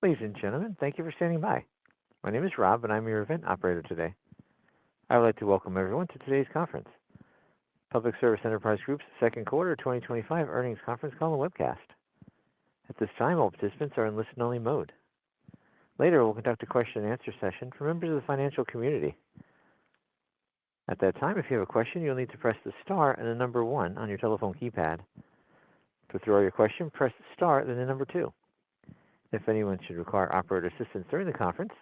Ladies and gentlemen, thank you for standing by. My name is Rob, and I'm your event operator today. I would like to welcome everyone to today's conference, Public Service Enterprise Group's second quarter 2025 earnings conference call and webcast. At this time, all participants are in listen-only mode. Later, we'll conduct a question-and-answer session for members of the financial community. At that time, if you have a question, you'll need to press the star and the number one on your telephone keypad. To withdraw your question, press star, then the number two. If anyone should require operator assistance during the conference,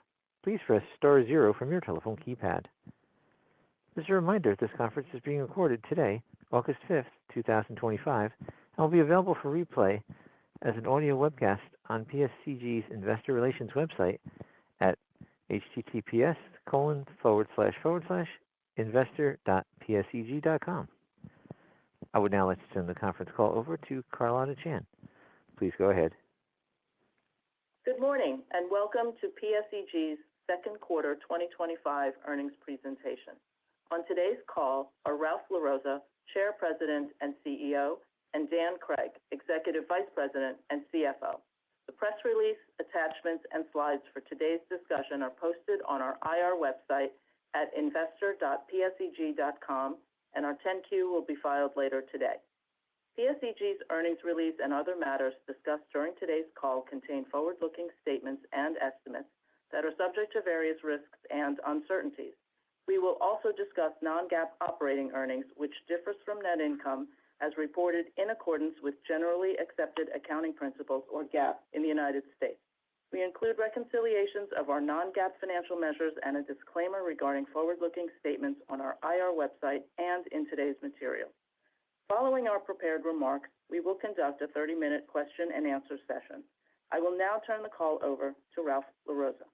please press star zero from your telephone keypad. As a reminder, this conference is being recorded today, August 5th, 2025, and will be available for replay as an audio webcast on PSEG's Investor Relations website at https://investor.pseg.com. I would now like to turn the conference call over to Carlotta Chan. Please go ahead. Good morning and welcome to PSEG's second quarter 2025 earnings presentation. On today's call are Ralph LaRossa, Chair, President, and CEO, and Dan Craig, Executive Vice President and CFO. The press release, attachments, and slides for today's discussion are posted on our IR website at investor.pseg.com, and our 10-Q will be filed later today. PSEG's earnings release and other matters discussed during today's call contain forward-looking statements and estimates that are subject to various risks and uncertainties. We will also discuss non-GAAP operating earnings, which differs from net income as reported in accordance with generally accepted accounting principles, or GAAP, in the United States. We include reconciliations of our non-GAAP financial measures and a disclaimer regarding forward-looking statements on our IR website and in today's material. Following our prepared remarks, we will conduct a 30-minute question-and-answer session. I will now turn the call over to Ralph LaRossa.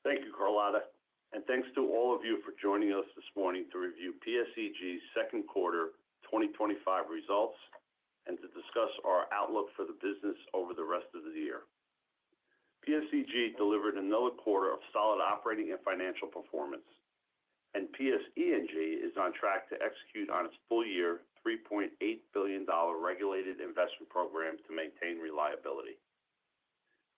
Thank you, Carlotta, and thanks to all of you for joining us this morning to review PSEG's second quarter 2025 results and to discuss our outlook for the business over the rest of the year. PSEG delivered another quarter of solid operating and financial performance, and PSE&G is on track to execute on its full-year $3.8 billion regulated investment program to maintain reliability.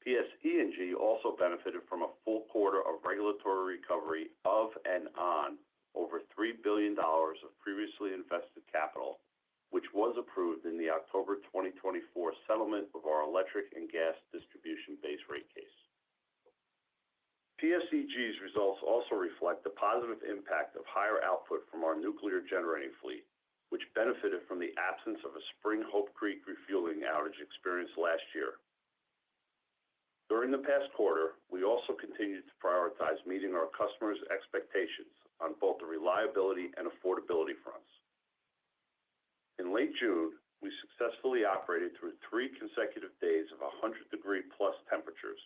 PSE&G also benefited from a full quarter of regulatory recovery of and on over $3 billion of previously invested capital, which was approved in the October 2024 settlement of our electric and gas distribution base rate case. PSEG's results also reflect the positive impact of higher output from our nuclear generating fleet, which benefited from the absence of a spring Hope Creek refueling outage experienced last year. During the past quarter, we also continued to prioritize meeting our customers' expectations on both the reliability and affordability fronts. In late June, we successfully operated through 3 consecutive days of 100-degree-plus temperatures,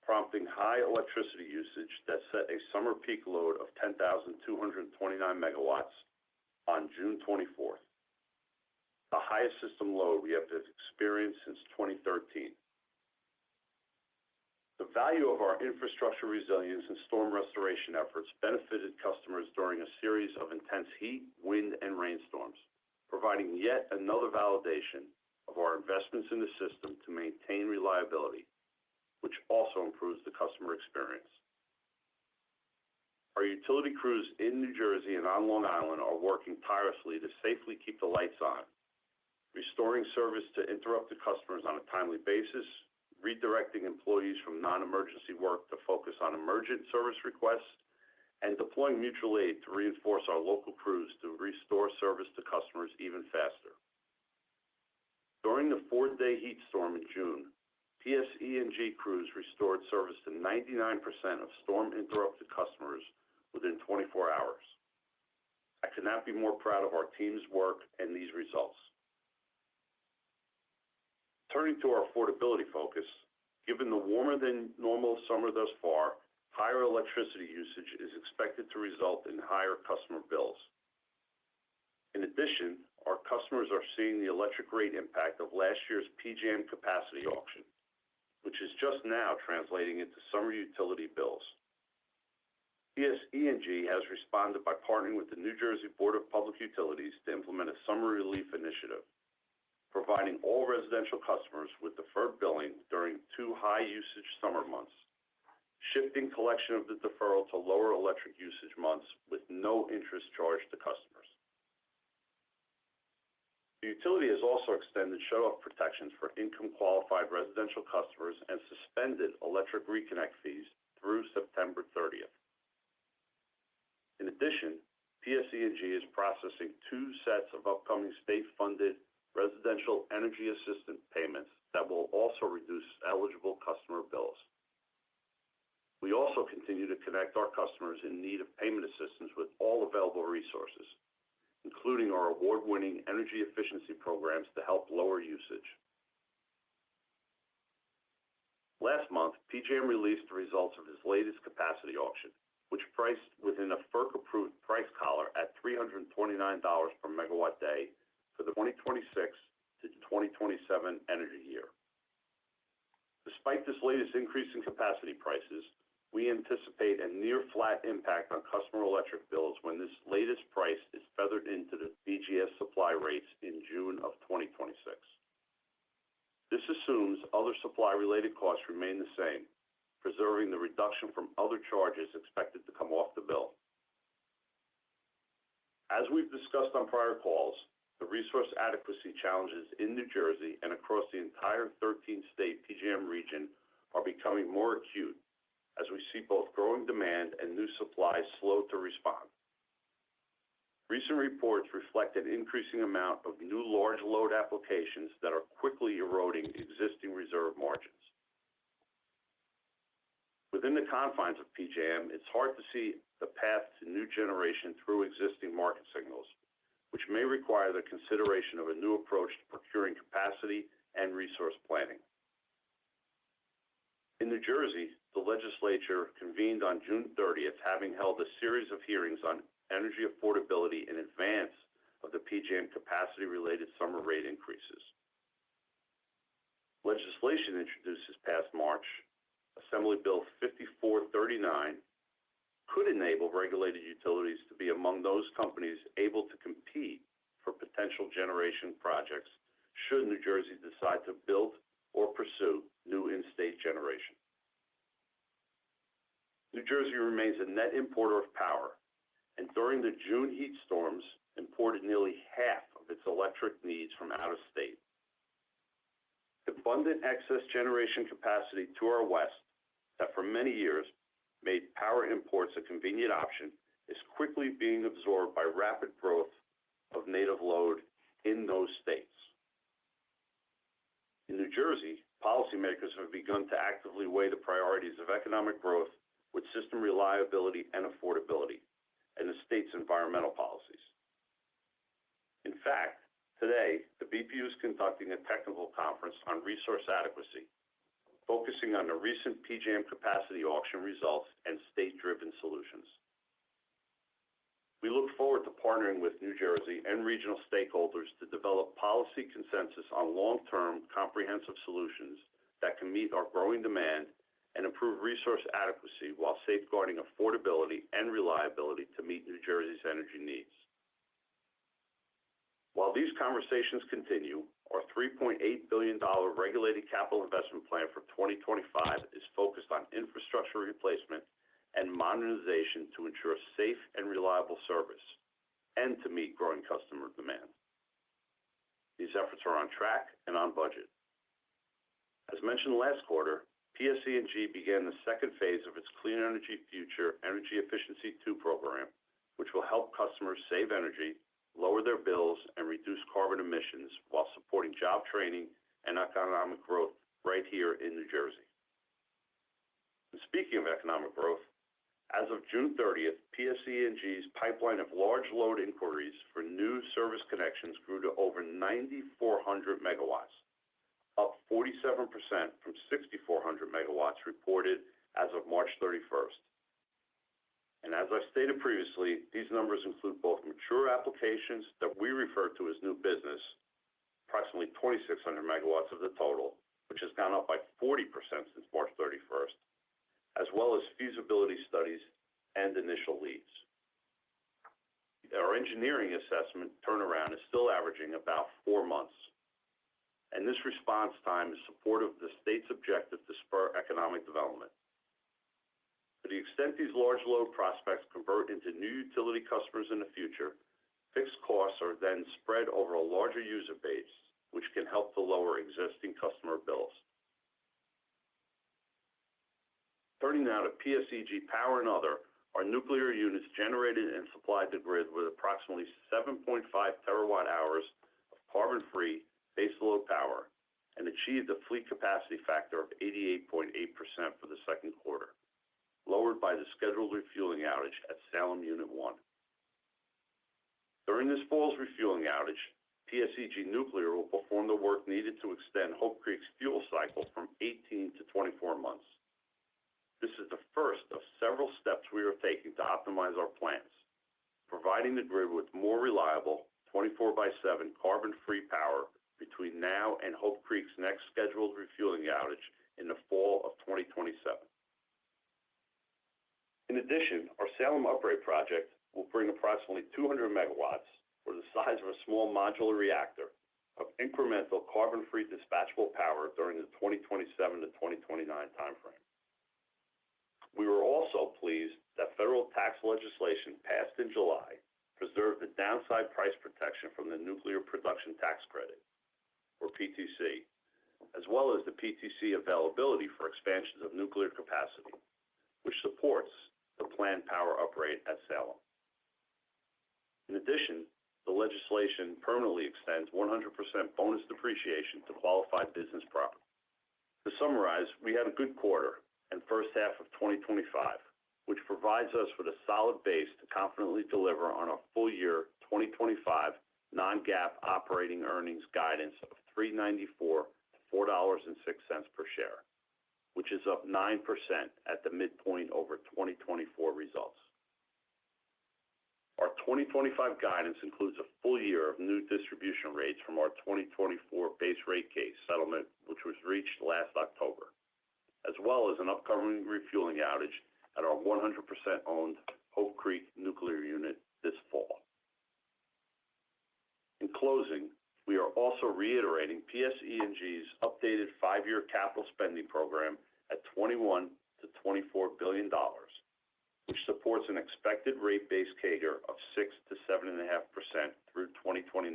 prompting high electricity usage that set a summer peak load of 10,229 megawatts on June 24th, the highest system load we have experienced since 2013. The value of our infrastructure resilience and storm restoration efforts benefited customers during a series of intense heat, wind, and rainstorms, providing yet another validation of our investments in the system to maintain reliability, which also improves the customer experience. Our utility crews in New Jersey and on Long Island are working tirelessly to safely keep the lights on, restoring service to interrupted customers on a timely basis, redirecting employees from non-emergency work to focus on emergent service requests, and deploying mutual aid to reinforce our local crews to restore service to customers even faster. During the 4-day heat storm in June, PSE&G crews restored service to 99% of storm-interrupted customers within 24 hours. I could not be more proud of our team's work and these results. Turning to our affordability focus, given the warmer-than-normal summer thus far, higher electricity usage is expected to result in higher customer bills. In addition, our customers are seeing the electric rate impact of last year's PJM capacity auction, which is just now translating into summer utility bills. PSE&G has responded by partnering with the New Jersey Board of Public Utilities to implement a summer relief initiative, providing all residential customers with deferred billing during 2 high-usage summer months, shifting collection of the deferral to lower electric usage months with no interest charged to customers. The utility has also extended shut-off protections for income-qualified residential customers and suspended electric reconnect fees through September 30th. In addition, PSE&G is processing 2 sets of upcoming state-funded residential energy assistance payments that will also reduce eligible customer bills. We also continue to connect our customers in need of payment assistance with all available resources, including our award-winning energy efficiency programs to help lower usage. Last month, PJM released the results of its latest capacity auction, which priced within a FERC-approved price collar at $329 per megawatt day for the 2026 to 2027 energy year. Despite this latest increase in capacity prices, we anticipate a near-flat impact on customer electric bills when this latest price is feathered into the BGS supply rates in June of 2026. This assumes other supply-related costs remain the same, preserving the reduction from other charges expected to come off the bill. As we've discussed on prior calls, the resource adequacy challenges in New Jersey and across the entire 13-state PJM region are becoming more acute as we see both growing demand and new supply slow to respond. Recent reports reflect an increasing amount of new large load applications that are quickly eroding existing reserve margins. Within the confines of PJM, it's hard to see the path to new generation through existing market signals, which may require the consideration of a new approach to procuring capacity and resource planning. In New Jersey, the legislature convened on June 30th, having held a series of hearings on energy affordability in advance of the PJM capacity-related summer rate increases. Legislation introduced this past March, Assembly Bill 5439, could enable regulated utilities to be among those companies able to compete for potential generation projects should New Jersey decide to build or pursue new in-state generation. New Jersey remains a net importer of power, and during the June heat storms, imported nearly half of its electric needs from out of state. Abundant excess generation capacity to our west that for many years made power imports a convenient option is quickly being absorbed by rapid growth of native load in those states. In New Jersey, policymakers have begun to actively weigh the priorities of economic growth with system reliability and affordability, and the state's environmental policies. In fact, today, the BPU is conducting a technical conference on resource adequacy, focusing on the recent PJM capacity auction results and state-driven solutions. We look forward to partnering with New Jersey and regional stakeholders to develop policy consensus on long-term comprehensive solutions that can meet our growing demand and improve resource adequacy while safeguarding affordability and reliability to meet New Jersey's energy needs. While these conversations continue, our $3.8 billion regulated capital investment plan for 2025 is focused on infrastructure replacement and modernization to ensure safe and reliable service and to meet growing customer demand. These efforts are on track and on budget. As mentioned last quarter, PSE&G began the second phase of its Clean Energy Future Energy Efficiency 2 program, which will help customers save energy, lower their bills, and reduce carbon emissions while supporting job training and economic growth right here in New Jersey. And speaking of economic growth, as of June 30th, PSE&G's pipeline of large load inquiries for new service connections grew to over 9,400 megawatts, up 47% from 6,400 megawatts reported as of March 31st. And as I stated previously, these numbers include both mature applications that we refer to as new business, approximately 2,600 megawatts of the total, which has gone up by 40% since March 31st, as well as feasibility studies and initial leads. Our engineering assessment turnaround is still averaging about 4 months. and this response time is supportive of the state's objective to spur economic development. To the extent these large load prospects convert into new utility customers in the future, fixed costs are then spread over a larger user base, which can help to lower existing customer bills. Turning now to PSEG Power and Other, our nuclear units generated and supplied the grid with approximately 7.5 terawatt hours of carbon-free baseload power and achieved a fleet capacity factor of 88.8% for the second quarter, lowered by the scheduled refueling outage at Salem Unit 1. During this fall's refueling outage, PSEG Nuclear will perform the work needed to extend Hope Creek's fuel cycle from 18 to 24 months. This is the first of several steps we are taking to optimize our plants, providing the grid with more reliable 24/7 carbon-free power between now and Hope Creek's next scheduled refueling outage in the fall of 2027. In addition, our Salem Upgrade project will bring approximately 200 megawatts, or the size of a small modular reactor, of incremental carbon-free dispatchable power during the 2027 to 2029 timeframe. We were also pleased that federal tax legislation passed in July preserved the downside price protection from the Nuclear Production Tax Credit, or PTC, as well as the PTC availability for expansions of nuclear capacity, which supports the planned power upgrade at Salem. In addition, the legislation permanently extends 100% bonus depreciation to qualified business property. To summarize, we had a good quarter and first half of 2025, which provides us with a solid base to confidently deliver on our full year 2025 non-GAAP operating earnings guidance of $3.94 to $4.06 per share, which is up 9% at the midpoint over 2024 results. Our 2025 guidance includes a full year of new distribution rates from our 2024 base rate case settlement, which was reached last October, as well as an upcoming refueling outage at our 100% owned Hope Creek nuclear unit this fall. In closing, we are also reiterating PSE&G's updated 5-year capital spending program at $21 to $24 billion, which supports an expected rate-based CAGR of 6 to 7.5% through 2029.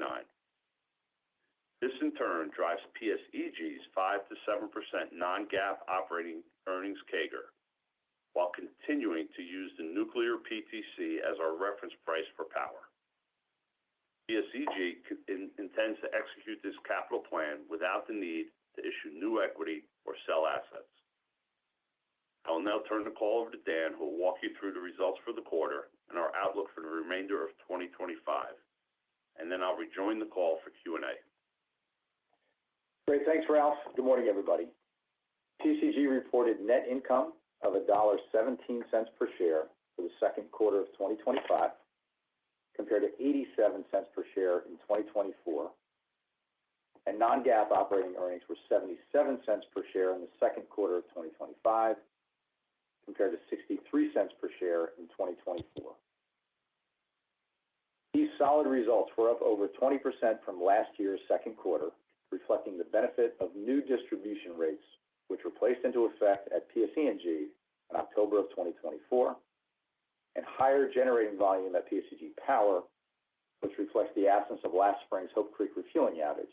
This, in turn, drives PSEG's 5 to 7% non-GAAP operating earnings CAGR, while continuing to use the nuclear PTC as our reference price for power. PSEG intends to execute this capital plan without the need to issue new equity or sell assets. I will now turn the call over to Dan, who will walk you through the results for the quarter and our outlook for the remainder of 2025, and then I'll rejoin the call for Q&A. Great, thanks, Ralph. Good morning, everybody. PSEG reported net income of $1.17 per share for the second quarter of 2025, compared to 87 cents per share in 2024, and non-GAAP operating earnings were 77 cents per share in the second quarter of 2025, compared to 63 cents per share in 2024. These solid results were up over 20% from last year's second quarter, reflecting the benefit of new distribution rates, which were placed into effect at PSE&G in October of 2024, and higher generating volume at PSEG Power, which reflects the absence of last spring's Hope Creek refueling outage,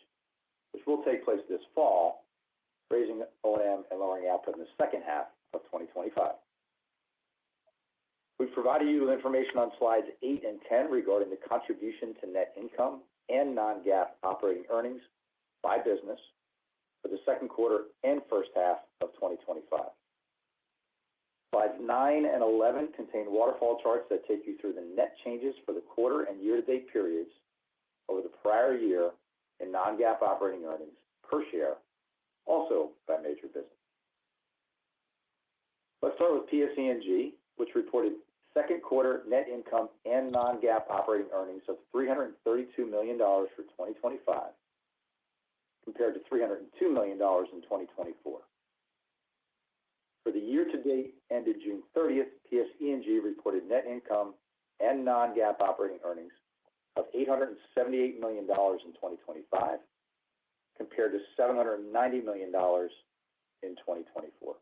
which will take place this fall, raising O&M and lowering output in the second half of 2025. We've provided you with information on slides 8 and 10 regarding the contribution to net income and non-GAAP operating earnings by business for the second quarter and first half of 2025. Slides 9 and 11 contain waterfall charts that take you through the net changes for the quarter and year-to-date periods over the prior year in non-GAAP operating earnings per share, also by major business. Let's start with PSE&G, which reported second quarter net income and non-GAAP operating earnings of $332 million for 2025, compared to $302 million in 2024. For the year-to-date ended June 30th, PSE&G reported net income and non-GAAP operating earnings of $878 million in 2025, compared to $790 million in 2024.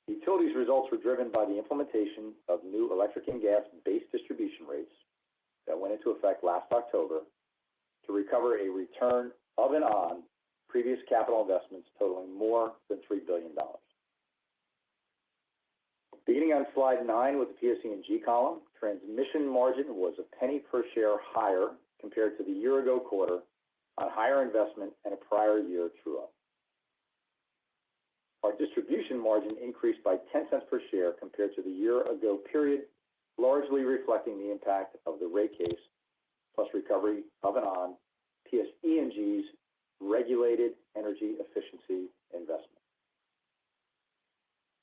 Utilities results were driven by the implementation of new electric and gas base distribution rates that went into effect last October to recover a return of and on previous capital investments totaling more than $3 billion. Beginning on slide 9 with the PSE&G column, transmission margin was a penny per share higher compared to the year-ago quarter on higher investment and a prior year true-up. Our distribution margin increased by 10 cents per share compared to the year-ago period, largely reflecting the impact of the rate case plus recovery of and on PSE&G's regulated energy efficiency investment.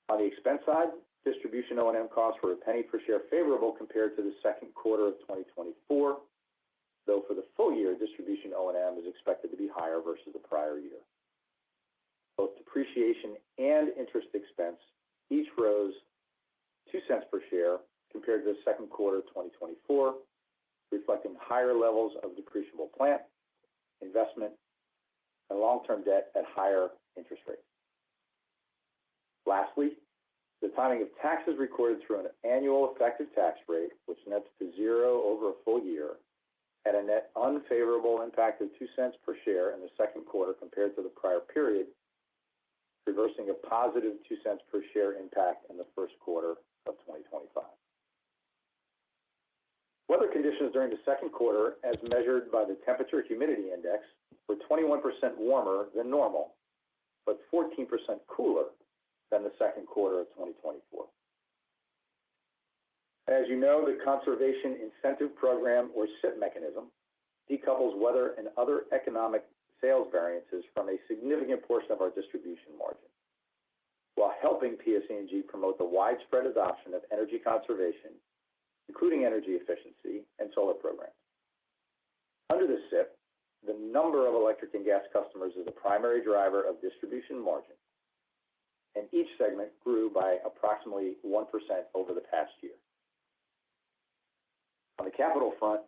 On the expense side, distribution O&M costs were a penny per share favorable compared to the second quarter of 2024, though for the full year, distribution O&M is expected to be higher versus the prior year. Both depreciation and interest expense each rose 2 cents per share compared to the second quarter of 2024, reflecting higher levels of depreciable plant, investment, and long-term debt at higher interest rates. Lastly, the timing of taxes recorded through an annual effective tax rate, which nets to zero over a full year, had a net unfavorable impact of 2 cents per share in the second quarter compared to the prior period, reversing a positive 2 cents per share impact in the first quarter of 2025. Weather conditions during the second quarter, as measured by the temperature humidity index, were 21% warmer than normal, but 14% cooler than the second quarter of 2024. As you know, the Conservation Incentive Program, or CIP mechanism, decouples weather and other economic sales variances from a significant portion of our distribution margin, while helping PSE&G promote the widespread adoption of energy conservation, including energy efficiency and solar programs. Under the CIP, the number of electric and gas customers is the primary driver of distribution margin, and each segment grew by approximately 1% over the past year. On the capital front,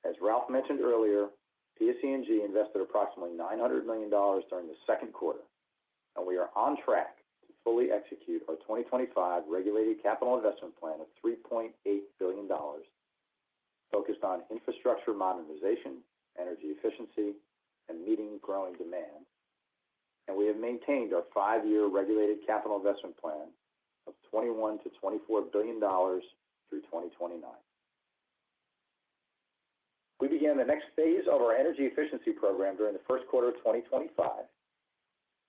as Ralph mentioned earlier, PSE&G invested approximately $900 million during the second quarter, and we are on track to fully execute our 2025 regulated capital investment plan of $3.8 billion, focused on infrastructure modernization, energy efficiency, and meeting growing demand. And we have maintained our 5-year regulated capital investment plan of $21 to $24 billion through 2029. We began the next phase of our energy efficiency program during the first quarter of 2025,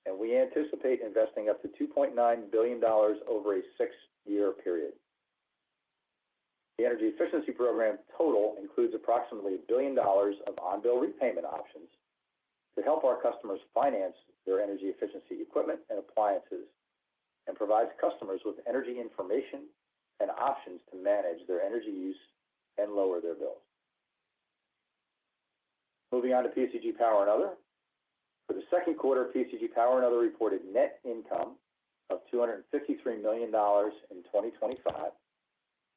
and we anticipate investing up to $2.9 billion over a 6-year period. The energy efficiency program total includes approximately $1 billion of on-bill repayment options to help our customers finance their energy efficiency equipment and appliances, and provides customers with energy information and options to manage their energy use and lower their bills. Moving on to PSEG Power and Other. For the second quarter, PSEG Power and Other reported net income of $253 million in 2025,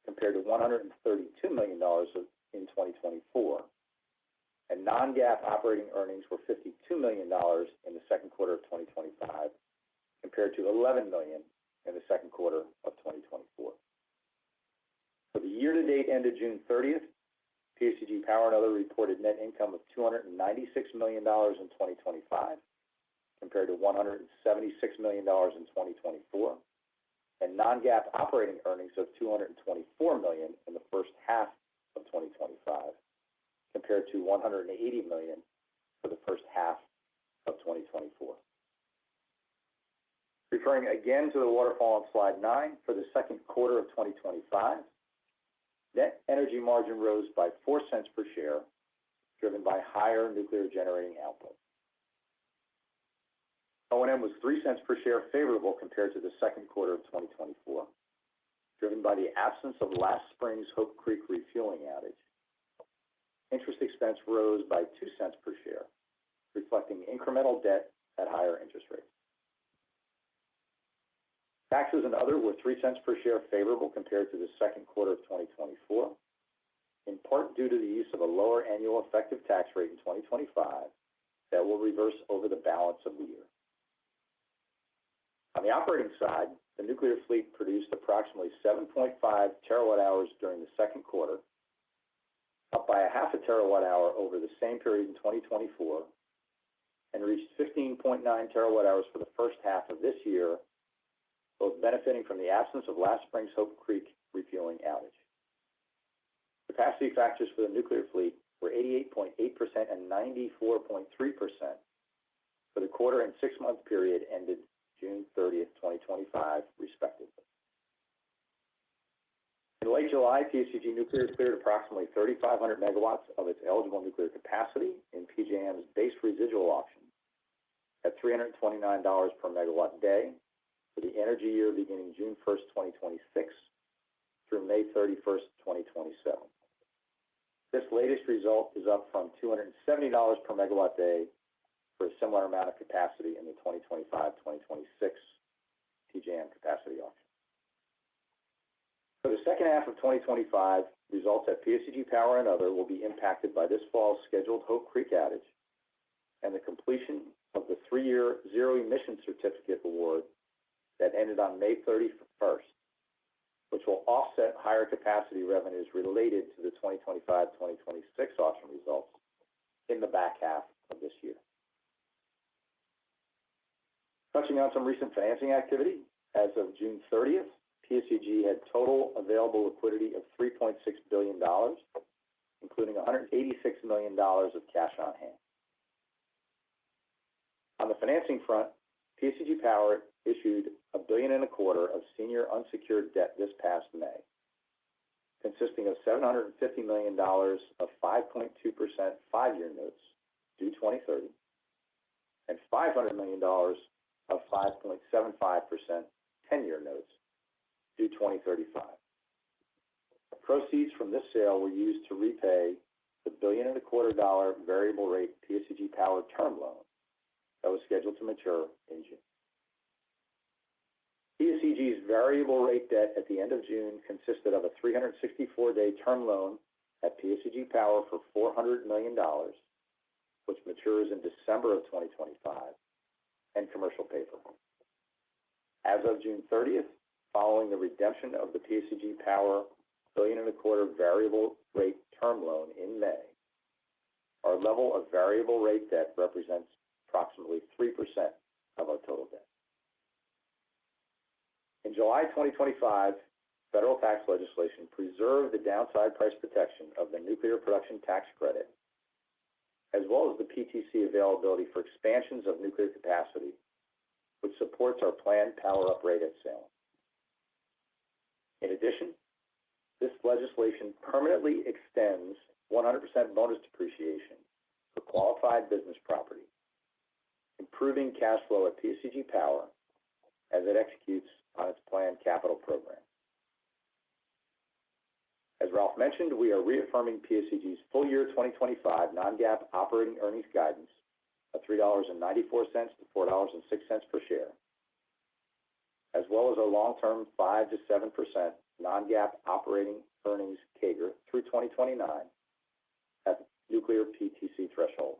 compared to $132 million in 2024, and non-GAAP operating earnings were $52 million in the second quarter of 2025, compared to $11 million in the second quarter of 2024. For the year-to-date ended June 30th, PSEG Power and Other reported net income of $296 million in 2025, compared to $176 million in 2024, and non-GAAP operating earnings of $224 million in the first half of 2025, compared to $180 million for the first half of 2024. Referring again to the waterfall on slide 9, for the second quarter of 2025, net energy margin rose by 4 cents per share, driven by higher nuclear generating output. O&M was 3 cents per share favorable compared to the second quarter of 2024, driven by the absence of last spring's Hope Creek refueling outage. Interest expense rose by 2 cents per share, reflecting incremental debt at higher interest rates. Taxes and other were 3 cents per share favorable compared to the second quarter of 2024, in part due to the use of a lower annual effective tax rate in 2025 that will reverse over the balance of the year. On the operating side, the nuclear fleet produced approximately 7.5 terawatt hours during the second quarter, up by a half a terawatt hour over the same period in 2024, and reached 15.9 terawatt hours for the first half of this year, both benefiting from the absence of last spring's Hope Creek refueling outage. Capacity factors for the nuclear fleet were 88.8% and 94.3% for the quarter and 6-month period ended June 30th, 2025, respectively. In late July, PSEG Nuclear cleared approximately 3,500 megawatts of its eligible nuclear capacity in PJM's base residual auction at $329 per megawatt day for the energy year beginning June 1st, 2026 through May 31st, 2027. This latest result is up from $270 per megawatt day for a similar amount of capacity in the 2025-2026 PJM capacity auction. For the second half of 2025, results at PSEG Power and Other will be impacted by this fall's scheduled Hope Creek outage and the completion of the 3-year zero emission certificate award that ended on May 31st, which will offset higher capacity revenues related to the 2025-2026 auction results in the back half of this year. Touching on some recent financing activity, as of June 30th, PSEG had total available liquidity of $3.6 billion, including $186 million of cash on hand. On the financing front, PSEG Power issued $1.25 billion of senior unsecured debt this past May, consisting of $750 million of 5.2% 5-year notes due 2030 and $500 million of 5.75% 10-year notes due 2035. Proceeds from this sale were used to repay the $1.25 billion variable rate PSEG Power term loan that was scheduled to mature in June. PSEG's variable rate debt at the end of June consisted of a 364-day term loan at PSEG Power for $400 million, which matures in December of 2025, and commercial paper. As of June 30th, following the redemption of the PSEG Power $1.25 billion variable rate term loan in May, our level of variable rate debt represents approximately 3% of our total debt. In July 2025, federal tax legislation preserved the downside price protection of the nuclear production tax credit, as well as the PTC availability for expansions of nuclear capacity, which supports our planned power uprate at Salem. In addition, this legislation permanently extends 100% bonus depreciation for qualified business property, improving cash flow at PSEG Power as it executes on its planned capital program. As Ralph mentioned, we are reaffirming PSEG's full year 2025 non-GAAP operating earnings guidance of $3.94 to $4.06 per share, as well as a long-term 5 to 7% non-GAAP operating earnings CAGR through 2029 at the nuclear PTC threshold.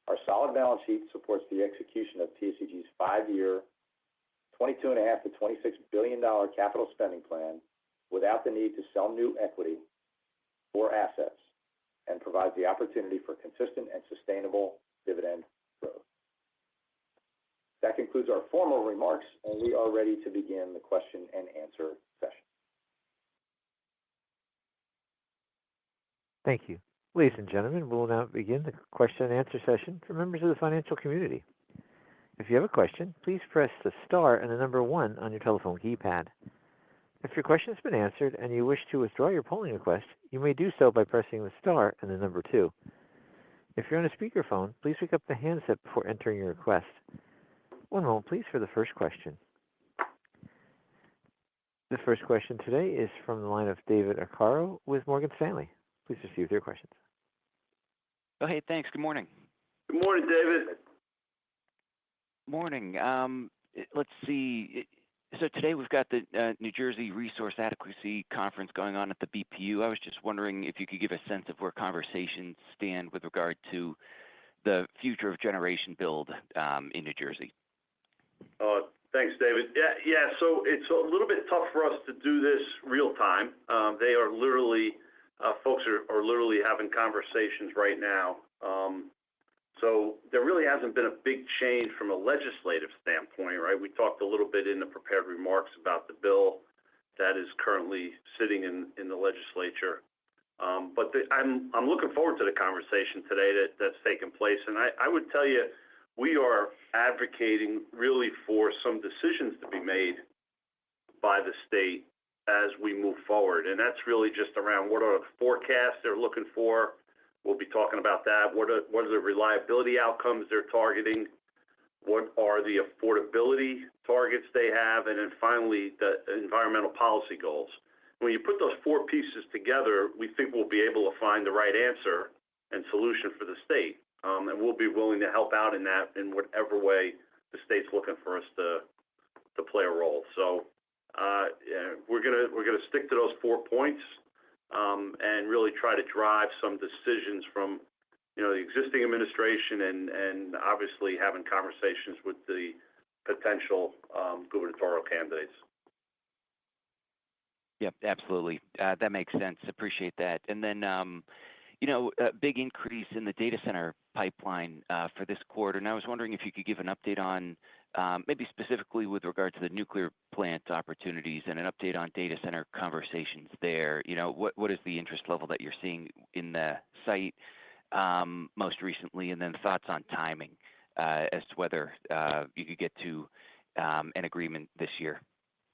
Our solid balance sheet supports the execution of PSEG's 5-year, $22.5 to $26 billion capital spending plan without the need to sell new equity or assets, and provides the opportunity for consistent and sustainable dividend growth. That concludes our formal remarks, and we are ready to begin the question and answer session. Thank you. Ladies and gentlemen, we'll now begin the question and answer session for members of the financial community. If you have a question, please press the star and the number 1 on your telephone keypad. If your question has been answered and you wish to withdraw your polling request, you may do so by pressing the star and the number 2. If you're on a speakerphone, please pick up the handset before entering your request. One moment, please, for the first question. The first question today is from the line of David Arcaro with Morgan Stanley. Please proceed with your questions. Oh, hey, thanks. Good morning. Good morning, David. Morning. Let's see. So today we've got the New Jersey Resource Adequacy Conference going on at the BPU. I was just wondering if you could give a sense of where conversations stand with regard to the future of generation build in New Jersey? Thanks, David. Yeah. So it's a little bit tough for us to do this real time. They are literally, folks are literally having conversations right now. So there really hasn't been a big change from a legislative standpoint, right? We talked a little bit in the prepared remarks about the bill that is currently sitting in the legislature. But I'm looking forward to the conversation today that's taking place. And I would tell you, we are advocating really for some decisions to be made by the state as we move forward. And that's really just around what are the forecasts they're looking for. We'll be talking about that. What are the reliability outcomes they're targeting? What are the affordability targets they have? And then finally, the environmental policy goals. When you put those four pieces together, we think we'll be able to find the right answer and solution for the state. And we'll be willing to help out in that in whatever way the state's looking for us to play a role. So we're gonna stick to those 4 points and really try to drive some decisions from the existing administration and obviously having conversations with the potential gubernatorial candidates. Yep, absolutely. That makes sense. Appreciate that. And then, a big increase in the data center pipeline for this quarter. And I was wondering if you could give an update on maybe specifically with regard to the nuclear plant opportunities and an update on data center conversations there. What is the interest level that you're seeing in the site most recently, and then thoughts on timing as to whether you could get to an agreement this year?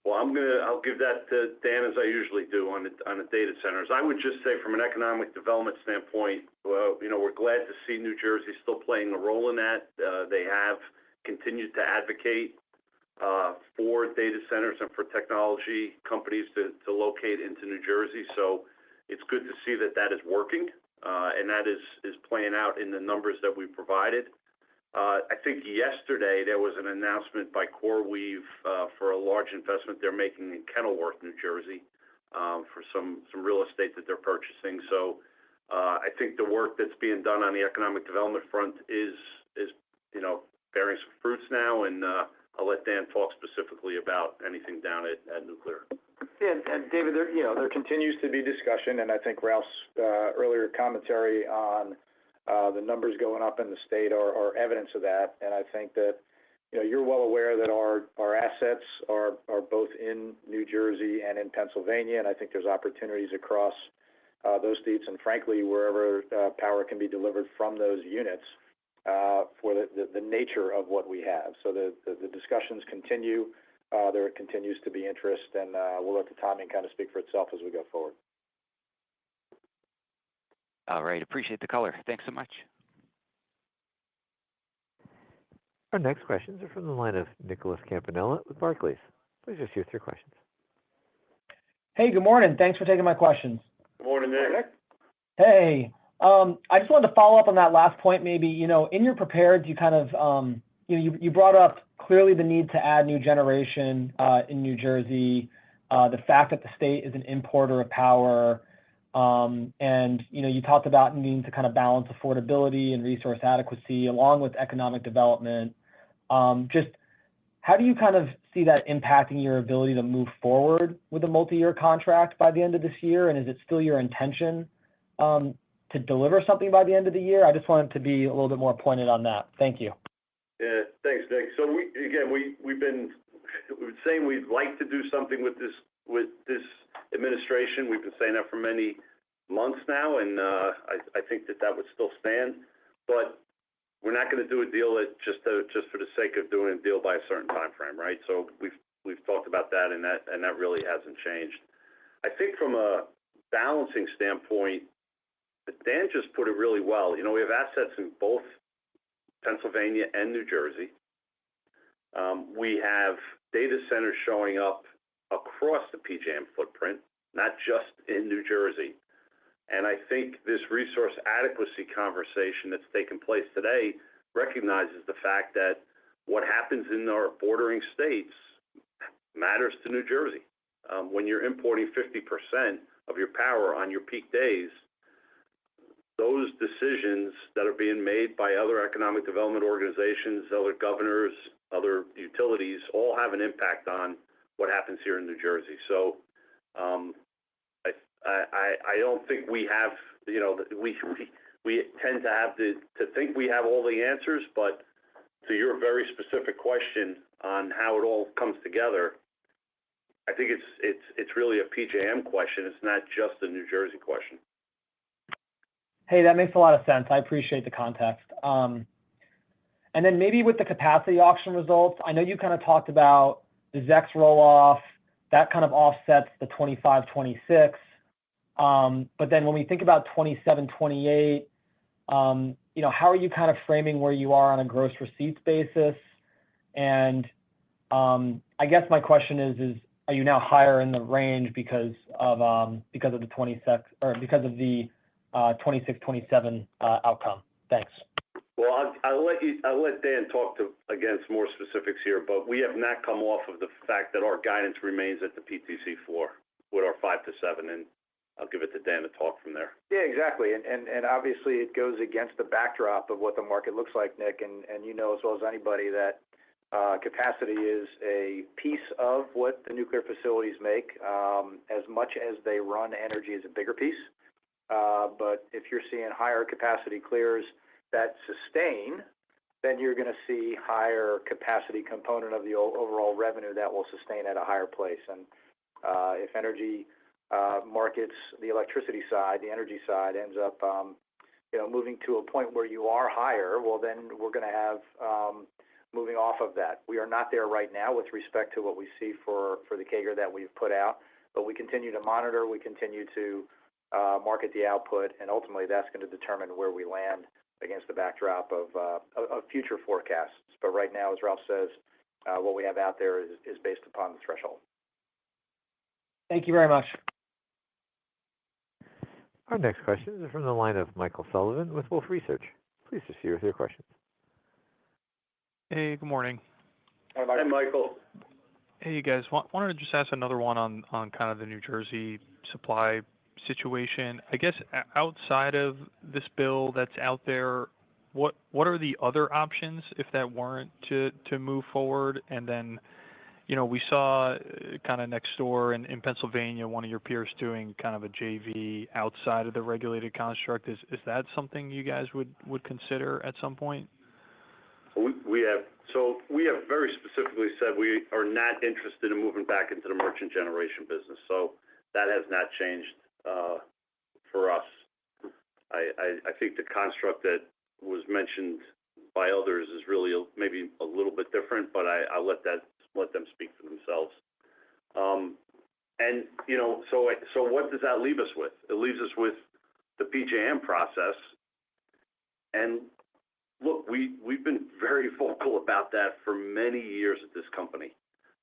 Well, I'll give that to Dan as I usually do on the data centers. I would just say from an economic development standpoint, we're glad to see New Jersey still playing a role in that. They have continued to advocate for data centers and for technology companies to locate into New Jersey. So it's good to see that is working, and that is playing out in the numbers that we provided. I think yesterday there was an announcement by CoreWeave for a large investment they're making in Kenilworth, New Jersey, for some real estate that they're purchasing. So I think the work that's being done on the economic development front is bearing some fruits now, and I'll let Dan talk specifically about anything down at nuclear. Yeah, and David, there continues to be discussion, and I think Ralph's earlier commentary on the numbers going up in the state are evidence of that. And I think that you're well aware that our assets are both in New Jersey and in Pennsylvania, and I think there's opportunities across those states and frankly wherever power can be delivered from those units for the nature of what we have. So the discussions continue. There continues to be interest, and we'll let the timing kind of speak for itself as we go forward. All right. Appreciate the color. Thanks so much. Our next questions are from the line of Nicholas Campanella with Barclays. Please proceed with your questions. Hey, good morning. Thanks for taking my questions. Good morning, Nick. Hey, I just wanted to follow up on that last point. Maybe in your prepared, you kind of you brought up clearly the need to add new generation in New Jersey, the fact that the state is an importer of power. And you talked about needing to kind of balance affordability and resource adequacy along with economic development. Just how do you kind of see that impacting your ability to move forward with a multi-year contract by the end of this year? And is it still your intention to deliver something by the end of the year? I just wanted to be a little bit more pointed on that. Thank you. Yeah, thanks, Nick. So we've been saying we'd like to do something with this administration. We've been saying that for many months now, and I think that would still stand. But we're not going to do a deal that just for the sake of doing a deal by a certain time frame, right? So we've talked about that, and that really hasn't changed. I think from a balancing standpoint, Dan just put it really well. We have assets in both Pennsylvania and New Jersey. We have data centers showing up across the PJM footprint, not just in New Jersey. And I think this resource adequacy conversation that's taken place today recognizes the fact that what happens in our bordering states matters to New Jersey. When you're importing 50% of your power on your peak days, those decisions that are being made by other economic development organizations, other governors, other utilities, all have an impact on what happens here in New Jersey. So I don't think we have, we tend to have to think we have all the answers, but to your very specific question on how it all comes together, I think it's really a PJM question. It's not just a New Jersey question. Hey, that makes a lot of sense. I appreciate the context. And then maybe with the capacity auction results, I know you kind of talked about the ZEX roll-off, that kind of offsets the 25, 26. But then when we think about 27, 28, how are you kind of framing where you are on a gross receipts basis? And I guess my question is are you now higher in the range because of the 26 or because of the 26, 27 outcome? Thanks. Well, I'll let Dan talk to, again, some more specifics here, but we have not come off of the fact that our guidance remains at the PTC floor with our 5 to 7, and I'll give it to Dan to talk from there. Yeah, exactly. And obviously it goes against the backdrop of what the market looks like, Nick, and you know as well as anybody that capacity is a piece of what the nuclear facilities make. As much as they run, energy is a bigger piece. But if you're seeing higher capacity clears that sustain, then you're going to see higher capacity component of the overall revenue that will sustain at a higher place. And if energy markets, the electricity side, the energy side ends up, moving to a point where you are higher, well, then we're going to have moving off of that. We are not there right now with respect to what we see for the CAGR that we've put out, but we continue to monitor, we continue to market the output, and ultimately that's going to determine where we land against the backdrop of future forecasts. But right now, as Ralph says, what we have out there is based upon the threshold. Thank you very much. Our next question is from the line of Michael Sullivan with Wolfe Research. Please proceed with your questions. Hey, good morning. Hi, Michael. Hi, Michael. Hey, you guys. Wanted to just ask another one on kind of the New Jersey supply situation. I guess outside of this bill that's out there, what are the other options if that weren't to move forward? And then, we saw kind of next door in Pennsylvania, one of your peers doing kind of a JV outside of the regulated construct. Is that something you guys would consider at some point? We have very specifically said we are not interested in moving back into the merchant generation business. So that has not changed for us. I think the construct that was mentioned by others is really maybe a little bit different, but I'll let them speak for themselves. So what does that leave us with? It leaves us with the PJM process. And look, we've been very vocal about that for many years at this company.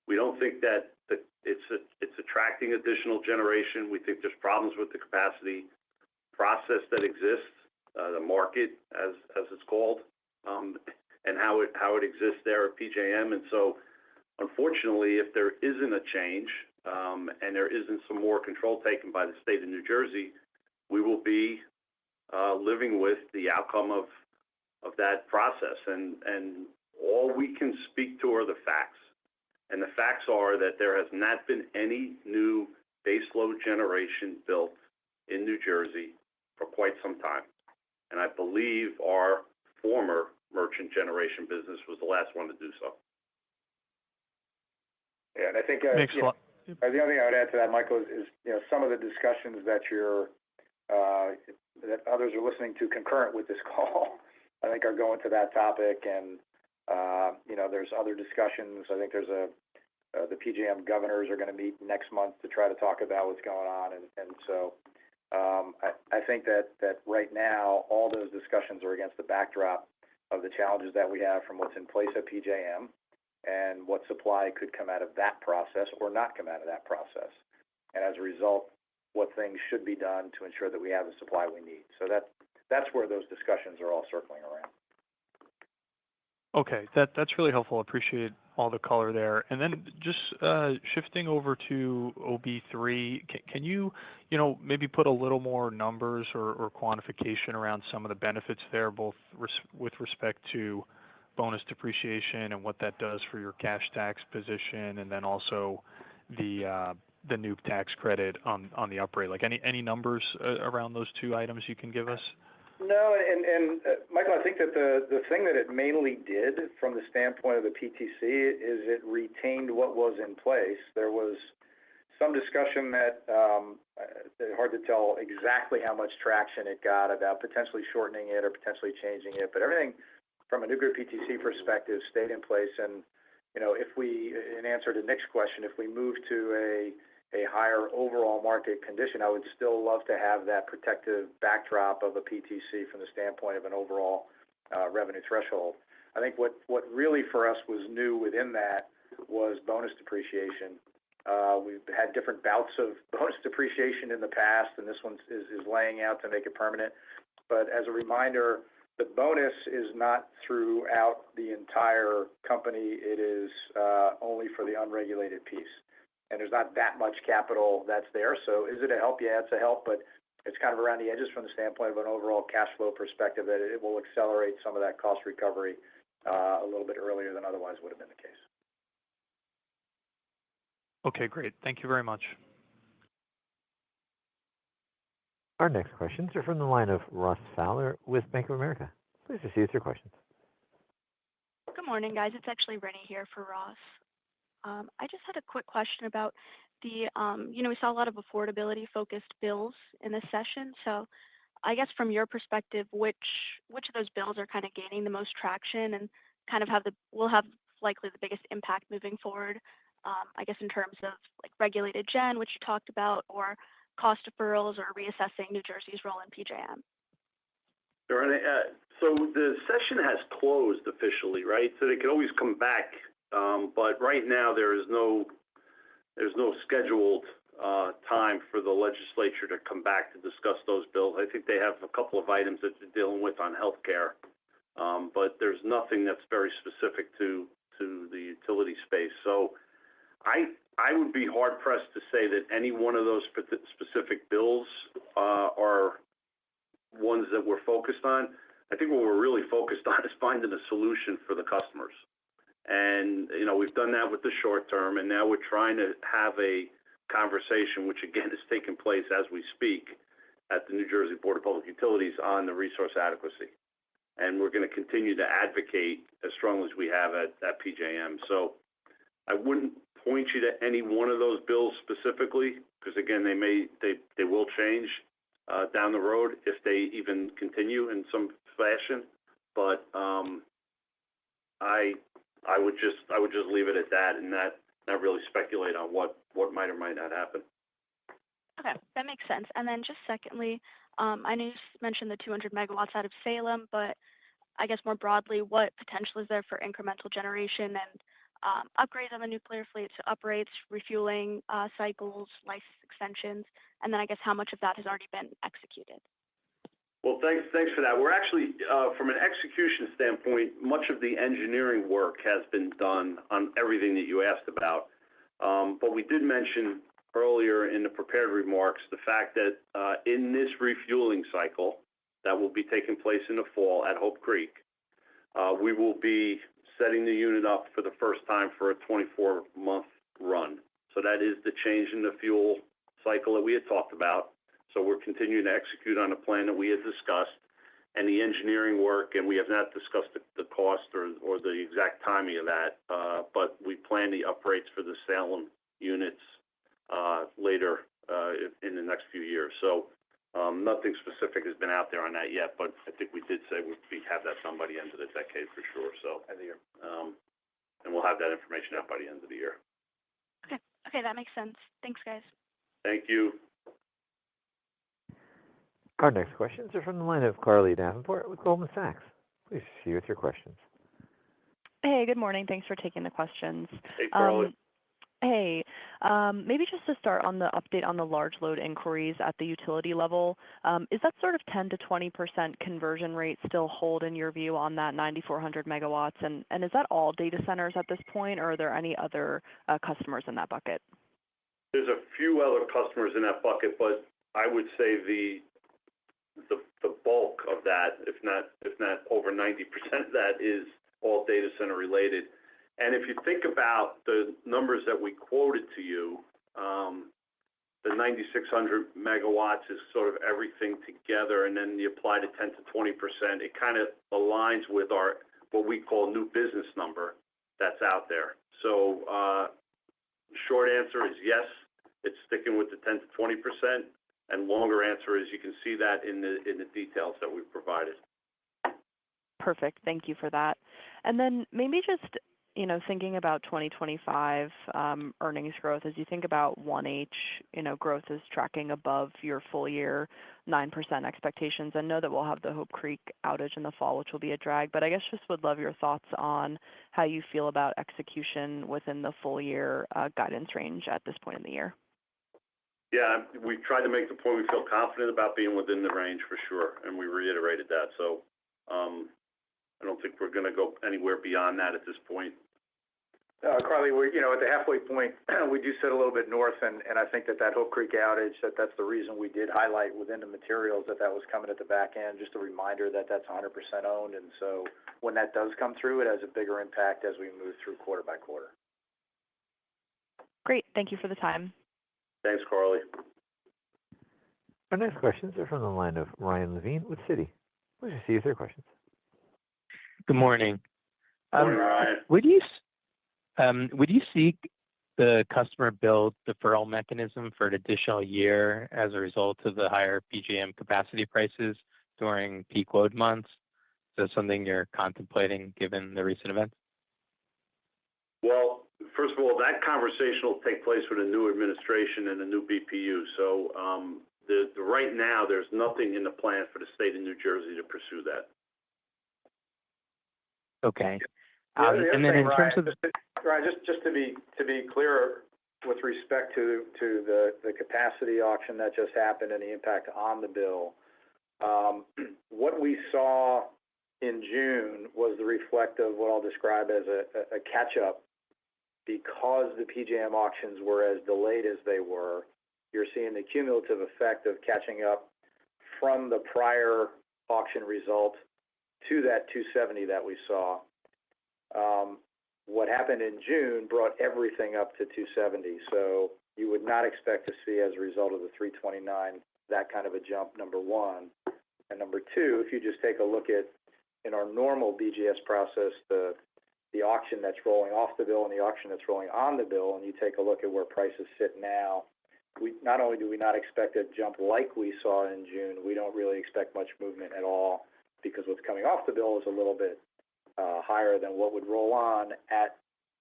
We don't think that it's attracting additional generation. We think there's problems with the capacity process that exists, the market as it's called, and how it exists there at PJM. And so, unfortunately, if there isn't a change and there isn't some more control taken by the state of New Jersey, we will be living with the outcome of that process. And all we can speak to are the facts. And the facts are that there has not been any new baseload generation built in New Jersey for quite some time. And I believe our former merchant generation business was the last one to do so. Yeah, and I think The only thing I would add to that, Michael, is some of the discussions that that others are listening to concurrent with this call, I think are going to that topic. And there's other discussions. I think there's the PJM governors are going to meet next month to try to talk about what's going on. And so I think that right now, all those discussions are against the backdrop of the challenges that we have from what's in place at PJM and what supply could come out of that process or not come out of that process. And as a result, what things should be done to ensure that we have the supply we need. So that's where those discussions are all circling around. Okay, that's really helpful. Appreciate all the color there. And then just shifting over to OB3, can you, maybe put a little more numbers or quantification around some of the benefits there, both with respect to bonus depreciation and what that does for your cash tax position, and then also the new tax credit on the upgrade? Like any numbers around those two items you can give us? No, and Michael, I think that the thing that it mainly did from the standpoint of the PTC is it retained what was in place. There was some discussion that it's hard to tell exactly how much traction it got about potentially shortening it or potentially changing it, but everything from a nuclear PTC perspective stayed in place. And if we, in answer to Nick's question, if we move to a higher overall market condition, I would still love to have that protective backdrop of a PTC from the standpoint of an overall revenue threshold. I think what really for us was new within that was bonus depreciation. We've had different bouts of bonus depreciation in the past, and this one is laying out to make it permanent. But as a reminder, the bonus is not throughout the entire company. It is only for the unregulated piece. And there's not that much capital that's there. So is it a help? Yeah, it's a help, but it's kind of around the edges from the standpoint of an overall cash flow perspective that it will accelerate some of that cost recovery a little bit earlier than otherwise would have been the case. Okay, great. Thank you very much. Our next questions are from the line of Ross Fowler with Bank of America. Please proceed with your questions. Good morning, guys. It's actually Rennie here for Ross. I just had a quick question about we saw a lot of affordability-focused bills in this session. So I guess from your perspective, which of those bills are kind of gaining the most traction and kind of will have likely the biggest impact moving forward, I guess in terms of like regulated gen, which you talked about, or cost deferrals or reassessing New Jersey's role in PJM? Sure. So the session has closed officially, right? So they can always come back. But right now there's no scheduled time for the legislature to come back to discuss those bills. I think they have a couple of items that they're dealing with on healthcare, but there's nothing that's very specific to the utility space. So I would be hard pressed to say that any one of those specific bills are ones that we're focused on. I think what we're really focused on is finding a solution for the customers. And, we've done that with the short term, and now we're trying to have a conversation, which again is taking place as we speak at the New Jersey Board of Public Utilities on the resource adequacy. And we're going to continue to advocate as strongly as we have at PJM. So I wouldn't point you to any one of those bills specifically, because again, they will change down the road if they even continue in some fashion. But I would just leave it at that and not really speculate on what might or might not happen. Okay, that makes sense. And then just secondly, I know you mentioned the 200 megawatts out of Salem, but I guess more broadly, what potential is there for incremental generation and upgrades on the nuclear fleet, so uprates, refueling cycles, license extensions, and then I guess how much of that has already been executed? Well, thanks for that. We're actually, from an execution standpoint, much of the engineering work has been done on everything that you asked about. But we did mention earlier in the prepared remarks the fact that in this refueling cycle that will be taking place in the fall at Hope Creek, we will be setting the unit up for the first time for a 24-month run. So that is the change in the fuel cycle that we had talked about. So we're continuing to execute on the plan that we had discussed and the engineering work, and we have not discussed the cost or the exact timing of that, but we plan the uprates for the Salem units later in the next few years. So nothing specific has been out there on that yet, but I think we did say we have that done by the end of the decade for sure. So end of the year, and we'll have that information out by the end of the year. Okay, that makes sense. Thanks, guys. Thank you. Our next questions are from the line of Carly Davenport with Goldman Sachs. Please proceed with your questions. Hey, good morning. Thanks for taking the questions. Hey, Carly. Hey, maybe just to start on the update on the large load inquiries at the utility level, is that sort of 10 to 20% conversion rate still hold in your view on that 9,400 megawatts? And is that all data centers at this point, or are there any other customers in that bucket? There's a few other customers in that bucket, but I would say the bulk of that, if not over 90% of that, is all data center related. And if you think about the numbers that we quoted to you, the 9,600 megawatts is sort of everything together, and then you apply the 10 to 20%. It kind of aligns with our what we call new business number that's out there. So short answer is yes, it's sticking with the 10 to 20%, and longer answer is you can see that in the details that we've provided. Perfect. Thank you for that. And then maybe just thinking about 2025 earnings growth, as you think about 1H, growth is tracking above your full year 9% expectations. I know that we'll have the Hope Creek outage in the fall, which will be a drag, but I guess just would love your thoughts on how you feel about execution within the full year guidance range at this point in the year. Yeah, we tried to make the point we feel confident about being within the range for sure, and we reiterated that. So I don't think we're going to go anywhere beyond that at this point. Carly, we're at the halfway point. We do sit a little bit north, and I think that Hope Creek outage, that's the reason we did highlight within the materials that was coming at the back end. Just a reminder that that's 100% owned, and so when that does come through, it has a bigger impact as we move through quarter by quarter. Great. Thank you for the time. Thanks, Carly. Our next questions are from the line of Ryan Levine with Citi. Please proceed with your questions. Good morning. Morning, Ryan. Would you seek the customer bill deferral mechanism for an additional year as a result of the higher PJM capacity prices during peak load months? Is that something you're contemplating given the recent events? Well, first of all, that conversation will take place with a new administration and a new BPU. So right now, there's nothing in the plan for the state of New Jersey to pursue that. Okay. And then in terms of Ryan, just to be clear with respect to the capacity auction that just happened and the impact on the bill, what we saw in June was the reflect of what I'll describe as a catch-up. Because the PJM auctions were as delayed as they were, you're seeing the cumulative effect of catching up from the prior auction result to that 270 that we saw. What happened in June brought everything up to 270. So you would not expect to see, as a result of the 329, that kind of a jump, number one. And number two, if you just take a look at, in our normal BGS process, the auction that's rolling off the bill and the auction that's rolling on the bill, and you take a look at where prices sit now, not only do we not expect a jump like we saw in June, we don't really expect much movement at all, because what's coming off the bill is a little bit higher than what would roll on at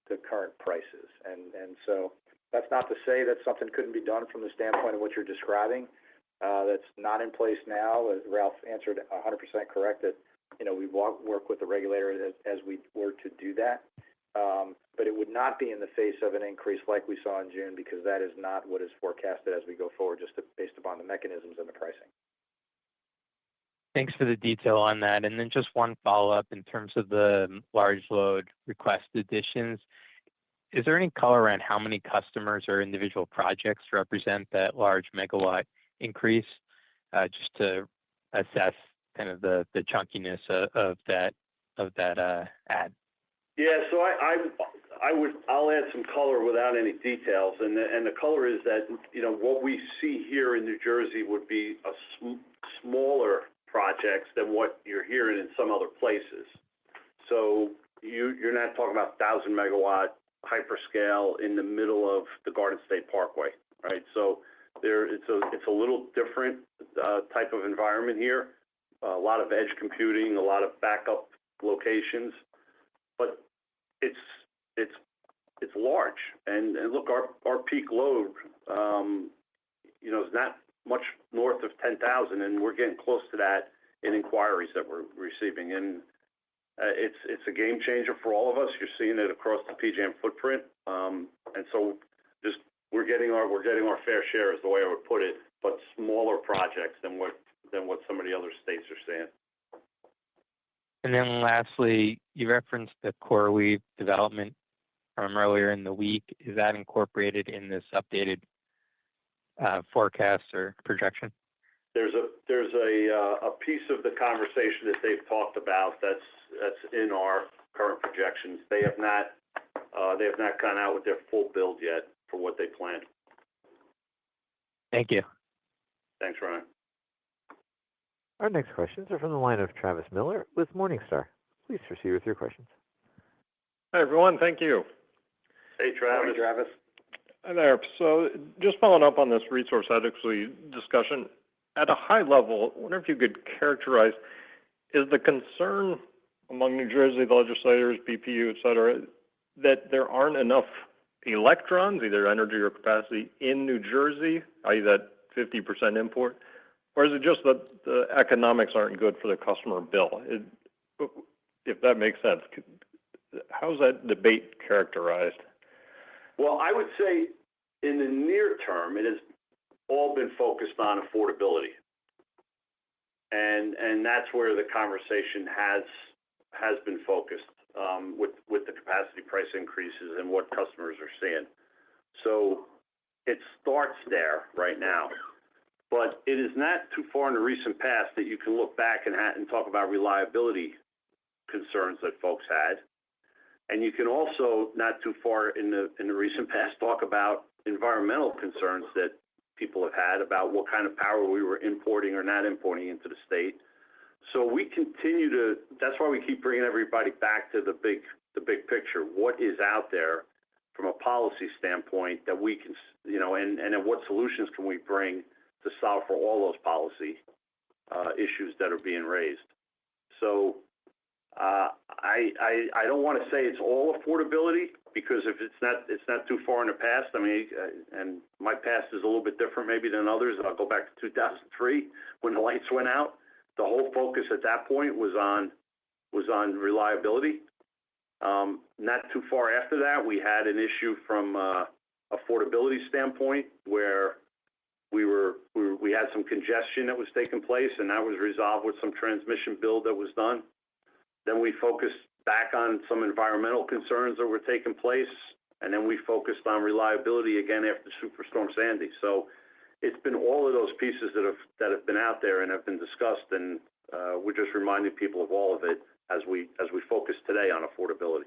the current prices. And so that's not to say that something couldn't be done from the standpoint of what you're describing. That's not in place now. As Ralph answered 100% correct, that we work with the regulator as we were to do that. But it would not be in the face of an increase like we saw in June, because that is not what is forecasted as we go forward, just based upon the mechanisms and the pricing. Thanks for the detail on that. And then just one follow-up in terms of the large load request additions. Is there any color around how many customers or individual projects represent that large megawatt increase, just to assess kind of the chunkiness of that ad? Yeah, so I'll add some color without any details, and the color is that what we see here in New Jersey would be a smaller projects than what you're hearing in some other places. So you're not talking about 1,000 megawatt hyperscale in the middle of the Garden State Parkway, right? So it's a little different type of environment here. A lot of edge computing, a lot of backup locations, but it's large. And look, our peak load, is not much north of 10,000, and we're getting close to that in inquiries that we're receiving. And it's a game changer for all of us. You're seeing it across the PJM footprint. And so just we're getting our fair share is the way I would put it, but smaller projects than what some of the other states are seeing. And then lastly, you referenced the CoreWeave development from earlier in the week. Is that incorporated in this updated forecast or projection? There's a piece of the conversation that they've talked about that's in our current projections. They have not gone out with their full build yet for what they planned. Thank you. Thanks, Ryan. Our next questions are from the line of Travis Miller with Morningstar. Please proceed with your questions. Hi, everyone. Thank you. Hey, Travis. Morning, Travis. Hi there. So just following up on this resource adequacy discussion, at a high level, I wonder if you could characterize, is the concern among New Jersey legislators, BPU, et cetera, that there aren't enough electrons, either energy or capacity, in New Jersey, i.e. that 50% import? Or is it just that the economics aren't good for the customer bill? If that makes sense, how's that debate characterized? Well, I would say in the near term, it has all been focused on affordability. And that's where the conversation has been focused with the capacity price increases and what customers are seeing. So it starts there right now. But it is not too far in the recent past that you can look back and talk about reliability concerns that folks had. And you can also, not too far in the recent past, talk about environmental concerns that people have had about what kind of power we were importing or not importing into the state. So we continue to, that's why we keep bringing everybody back to the big picture. What is out there from a policy standpoint that we can, and what solutions can we bring to solve for all those policy issues that are being raised. So I don't want to say it's all affordability, because if it's not too far in the past. I mean, and my past is a little bit different maybe than others. I'll go back to 2003 when the lights went out. The whole focus at that point was on reliability. Not too far after that, we had an issue from affordability standpoint where we had some congestion that was taking place, and that was resolved with some transmission build that was done. Then we focused back on some environmental concerns that were taking place, and then we focused on reliability again after Superstorm Sandy. So it's been all of those pieces that have been out there and have been discussed, and we're just reminding people of all of it as we focus today on affordability.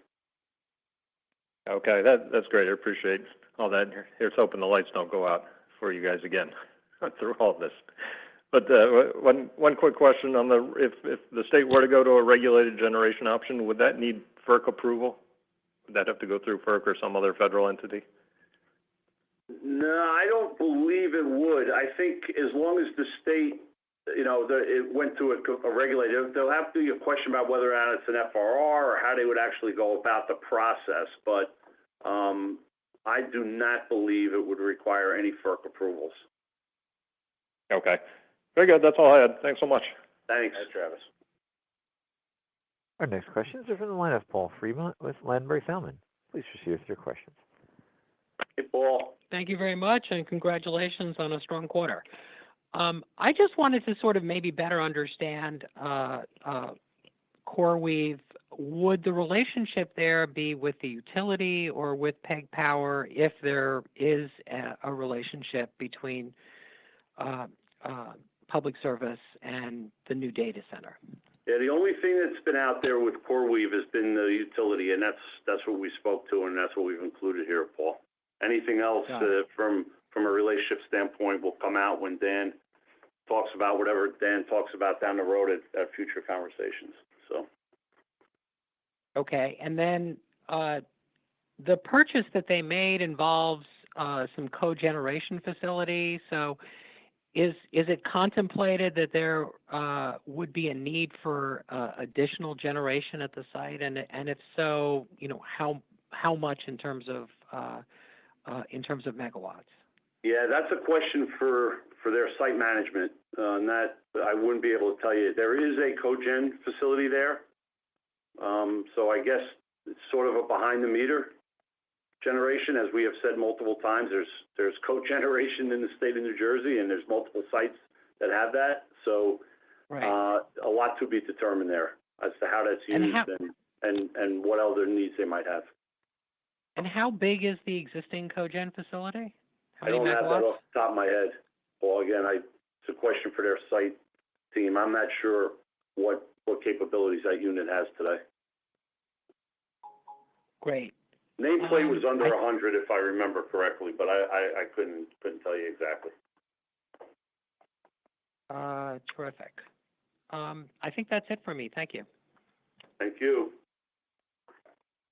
Okay, that's great. I appreciate all that. Here's hoping the lights don't go out for you guys again through all this. But one quick question on if the state were to go to a regulated generation option, would that need FERC approval? Would that have to go through FERC or some other federal entity? No, I don't believe it would. I think as long as the state, it went to a regulator, there'll have to be a question about whether or not it's an FRR or how they would actually go about the process. But I do not believe it would require any FERC approvals. Okay. Very good. That's all I had. Thanks so much. Thanks, Travis. Our next questions are from the line of Paul Fremont with Ladenburg Thalmann. Please proceed with your questions. Hey, Paul. Thank you very much, and congratulations on a strong quarter. I just wanted to sort of maybe better understand CoreWeave. Would the relationship there be with the utility or with PEG Power if there is a relationship between public service and the new data center? Yeah, the only thing that's been out there with CoreWeave has been the utility, and that's what we spoke to, and that's what we've included here, Paul. Anything else from a relationship standpoint will come out when Dan talks about whatever Dan talks about down the road at future conversations. So. Okay, and then the purchase that they made involves some cogeneration facility. So is it contemplated that there would be a need for additional generation at the site? And if so, how much in terms of megawatts? Yeah, that's a question for their site management. That I wouldn't be able to tell you. There is a cogen facility there, so I guess it's sort of a behind the meter. generation. As we have said multiple times, there's cogeneration in the state of New Jersey, and there's multiple sites that have that. So a lot to be determined there as to how that's used and what other needs they might have. And how big is the existing cogen facility? How I many don't have that megawatts? off the top of my head. Well, again, it's a question for their site team. I'm not sure what capabilities that unit has today. Great. Nameplate was under 100, if I remember correctly, but I couldn't tell you exactly. Terrific. I think that's it for me. Thank you. Thank you.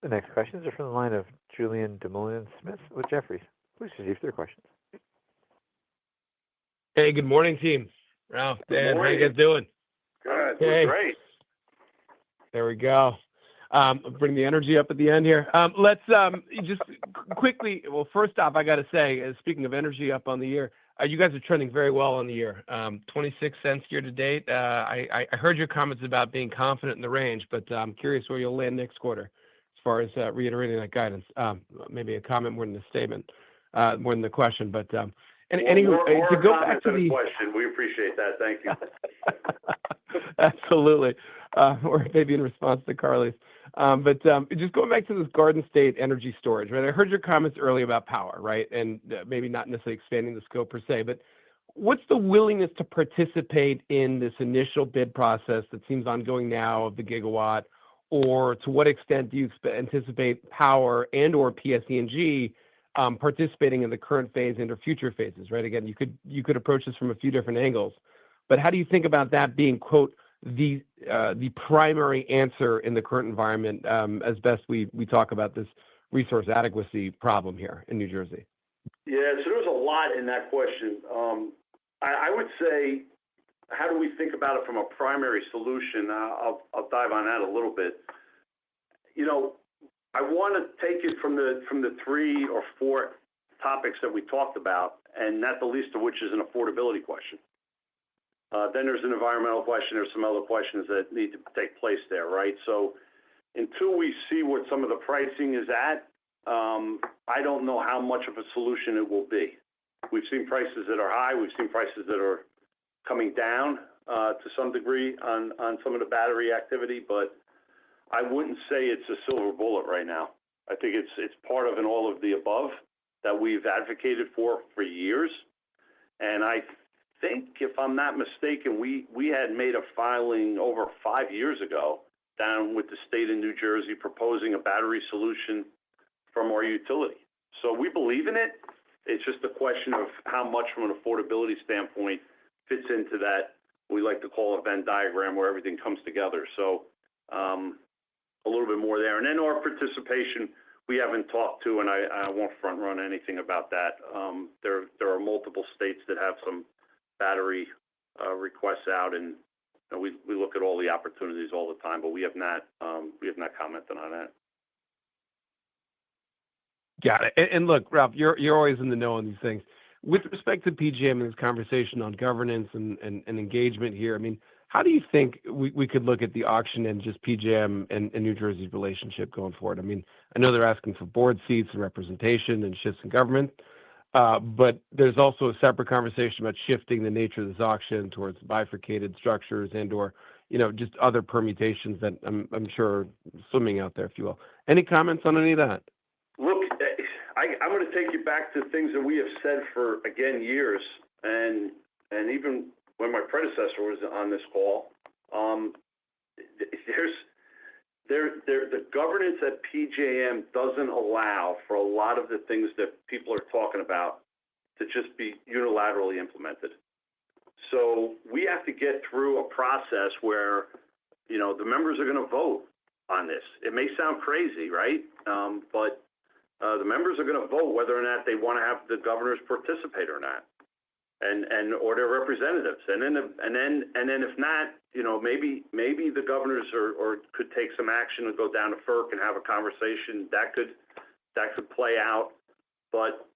The next questions are from the line of Julian Dumoulin-Smith with Jefferies. Please proceed with your questions. Hey, good morning, team. Ralph, Dan, how you guys doing? Good. Hey. Great. There we go. Bring the energy up at the end here. Let's just quickly. Well, first off, I got to say, speaking of energy up on the year, you guys are trending very well on the year. 26 cents year to date. I heard your comments about being confident in the range, but I'm curious where you'll land next quarter as far as reiterating that guidance. Maybe a comment more than a statement, more than the question. But anyway, to go back to the question, we appreciate that. Thank you. Absolutely, or maybe in response to Carly's. But just going back to this Garden State energy storage, right? I heard your comments earlier about power, right? And maybe not necessarily expanding the scope per se, but what's the willingness to participate in this initial bid process that seems ongoing now of the gigawatt, or to what extent do you anticipate power and or PSE&G participating in the current phase and or future phases, right? Again, you could approach this from a few different angles, but how do you think about that being, quote, the primary answer in the current environment as best we talk about this resource adequacy problem here in New Jersey? Yeah, so there's a lot in that question. I would say, how do we think about it from a primary solution? I'll dive on that a little bit. You know, I want to take it from the 3 or 4 topics that we talked about, and not the least of which is an affordability question. Then there's an environmental question. There's some other questions that need to take place there, right? So until we see what some of the pricing is at, I don't know how much of a solution it will be. We've seen prices that are high. We've seen prices that are coming down to some degree on some of the battery activity, but I wouldn't say it's a silver bullet right now. I think it's part of an all of the above that we've advocated for years. And I think, if I'm not mistaken, we had made a filing over 5 years ago down with the state of New Jersey proposing a battery solution from our utility. So we believe in it. It's just a question of how much from an affordability standpoint fits into that, we like to call a Venn diagram where everything comes together. So a little bit more there. And then our participation, we haven't talked to, and I won't front run anything about that. There are multiple states that have some battery requests out, and we look at all the opportunities all the time, but we have not commented on that. Got it. And look, Ralph, you're always in the know on these things. With respect to PJM and this conversation on governance and engagement here, I mean, how do you think we could look at the auction and just PJM and New Jersey's relationship going forward? I mean, I know they're asking for board seats and representation and shifts in government, but there's also a separate conversation about shifting the nature of this auction towards bifurcated structures and or, just other permutations that I'm sure are swimming out there, if you will. Any comments on any of that? Look, I'm going to take you back to things that we have said for, again, years, and even when my predecessor was on this call, the governance at PJM doesn't allow for a lot of the things that people are talking about to just be unilaterally implemented. So we have to get through a process where, the members are going to vote on this. It may sound crazy, right? But the members are going to vote whether or not they want to have the governors participate or not, and or their representatives. And then if not, maybe the governors or could take some action and go down to FERC and have a conversation. That could play out. But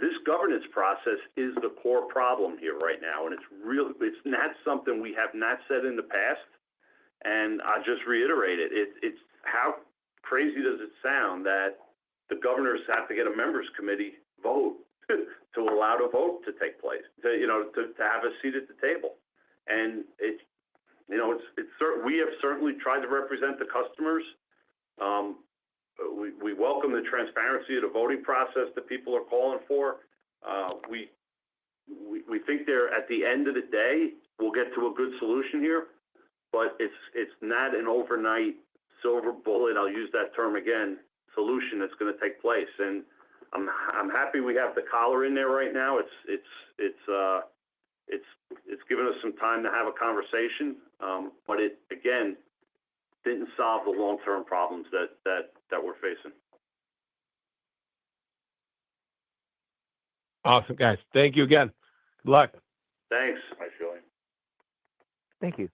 this governance process is the core problem here right now, and it's not something we have not said in the past. And I'll just reiterate it. It's how crazy does it sound that the governors have to get a members committee vote to allow the vote to take place, to have a seat at the table. And we have certainly tried to represent the customers. We welcome the transparency of the voting process that people are calling for. We think at the end of the day, we'll get to a good solution here, but it's not an overnight silver bullet, I'll use that term again, solution that's going to take place. And I'm happy we have the collar in there right now. It's given us some time to have a conversation, but it again didn't solve the long-term problems that we're facing. Awesome, guys. Thank you again. Good luck. Thanks. Hi, Julian. Thank you.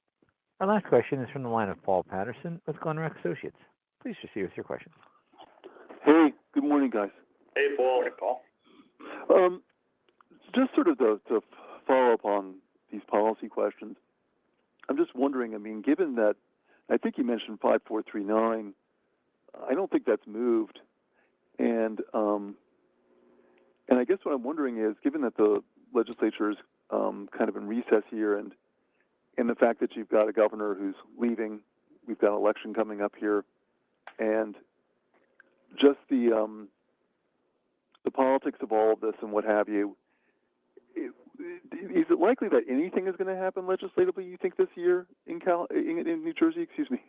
Our last question is from the line of Paul Patterson with Glenrock Associates. Please proceed with your question. Hey, good morning, guys. Hey, Paul. Hey, Paul. Just sort of to follow up on these policy questions, I'm just wondering, I mean, given that, I think you mentioned 5439, I don't think that's moved. And I guess what I'm wondering is, given that the legislature is kind of in recess here, and the fact that you've got a governor who's leaving, we've got an election coming up here, and just the politics of all of this and what have you, is it likely that anything is going to happen legislatively, you think, this year in New Jersey, excuse me,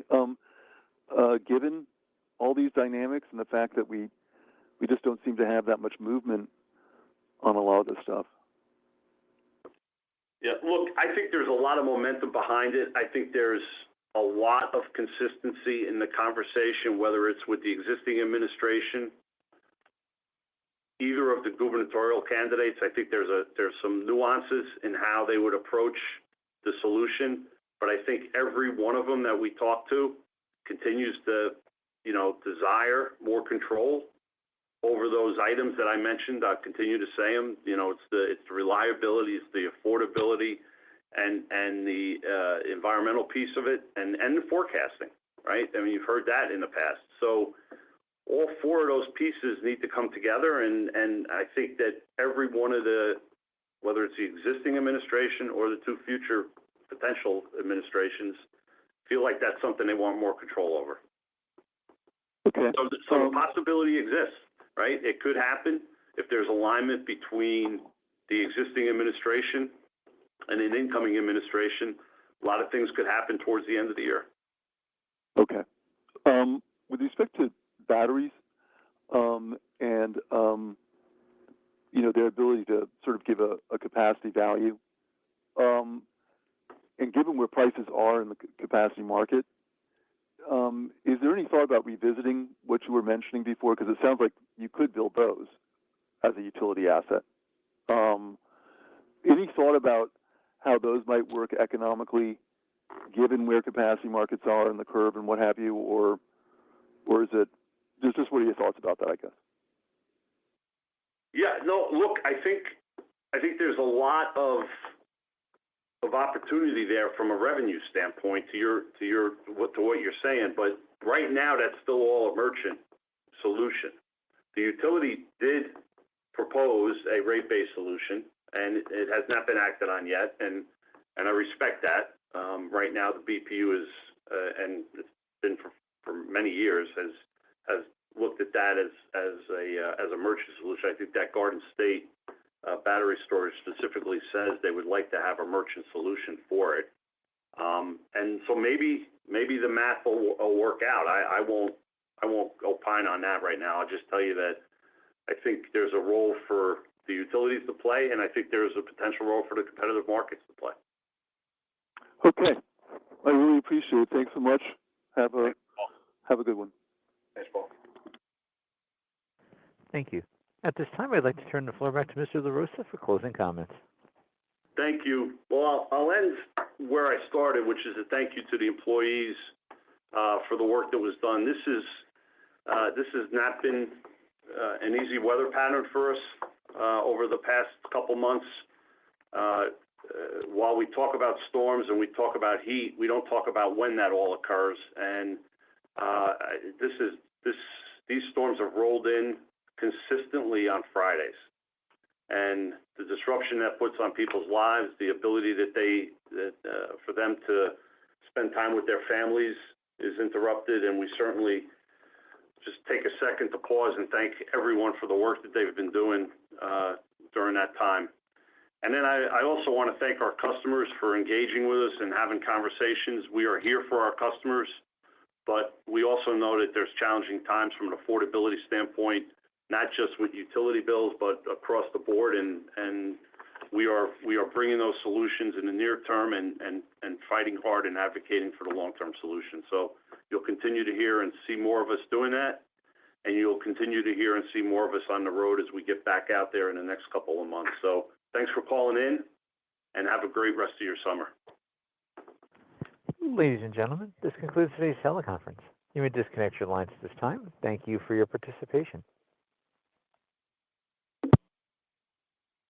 given all these dynamics and the fact that we just don't seem to have that much movement on a lot of this stuff? Yeah, look, I think there's a lot of momentum behind it. I think there's a lot of consistency in the conversation, whether it's with the existing administration, either of the gubernatorial candidates. I think there's some nuances in how they would approach the solution, but I think every one of them that we talk to continues to, desire more control over those items that I mentioned. I'll continue to say them. It's the reliability, it's the affordability, and the environmental piece of it, and the forecasting, right? I mean, you've heard that in the past. So all four of those pieces need to come together, and I think that every one of whether it's the existing administration or the two future potential administrations, feel like that's something they want more control over. Okay. So the possibility exists, right? It could happen if there's alignment between the existing administration and an incoming administration. A lot of things could happen towards the end of the year. Okay. With respect to batteries and their ability to sort of give a capacity value, and given where prices are in the capacity market, is there any thought about revisiting what you were mentioning before? Because it sounds like you could build those as a utility asset. Any thought about how those might work economically, given where capacity markets are in the curve and what have you, or is it just what are your thoughts about that, I guess? Yeah, no, look, I think there's a lot of opportunity there from a revenue standpoint to what you're saying, but right now that's still all a merchant solution. The utility did propose a rate-based solution, and it has not been acted on yet, and I respect that. Right now, the BPU is, and it's been for many years, has looked at that as a merchant solution. I think that Garden State battery storage specifically says they would like to have a merchant solution for it, and so maybe the math will work out. I won't opine on that right now. I'll just tell you that I think there's a role for the utilities to play, and I think there's a potential role for the competitive markets to play. Okay, I really appreciate it. Thanks so much. Have a good one. Thanks, Paul. Thank you. At this time, I'd like to turn the floor back to Mr. LaRussa for closing comments. Thank you. Well, I'll end where I started, which is a thank you to the employees for the work that was done. This has not been an easy weather pattern for us over the past couple months. While we talk about storms and we talk about heat, we don't talk about when that all occurs. And this these storms have rolled in consistently on Fridays. And the disruption that puts on people's lives, the ability for them to spend time with their families is interrupted. And we certainly just take a second to pause and thank everyone for the work that they've been doing during that time. And then I also want to thank our customers for engaging with us and having conversations. We are here for our customers, but we also know that there's challenging times from an affordability standpoint, not just with utility bills, but across the board. And we are bringing those solutions in the near term and fighting hard and advocating for the long-term solution. So you'll continue to hear and see more of us doing that, and you'll continue to hear and see more of us on the road as we get back out there in the next couple of months. So thanks for calling in, and have a great rest of your summer. Ladies and gentlemen, this concludes today's teleconference. You may disconnect your lines at this time. Thank you for your participation.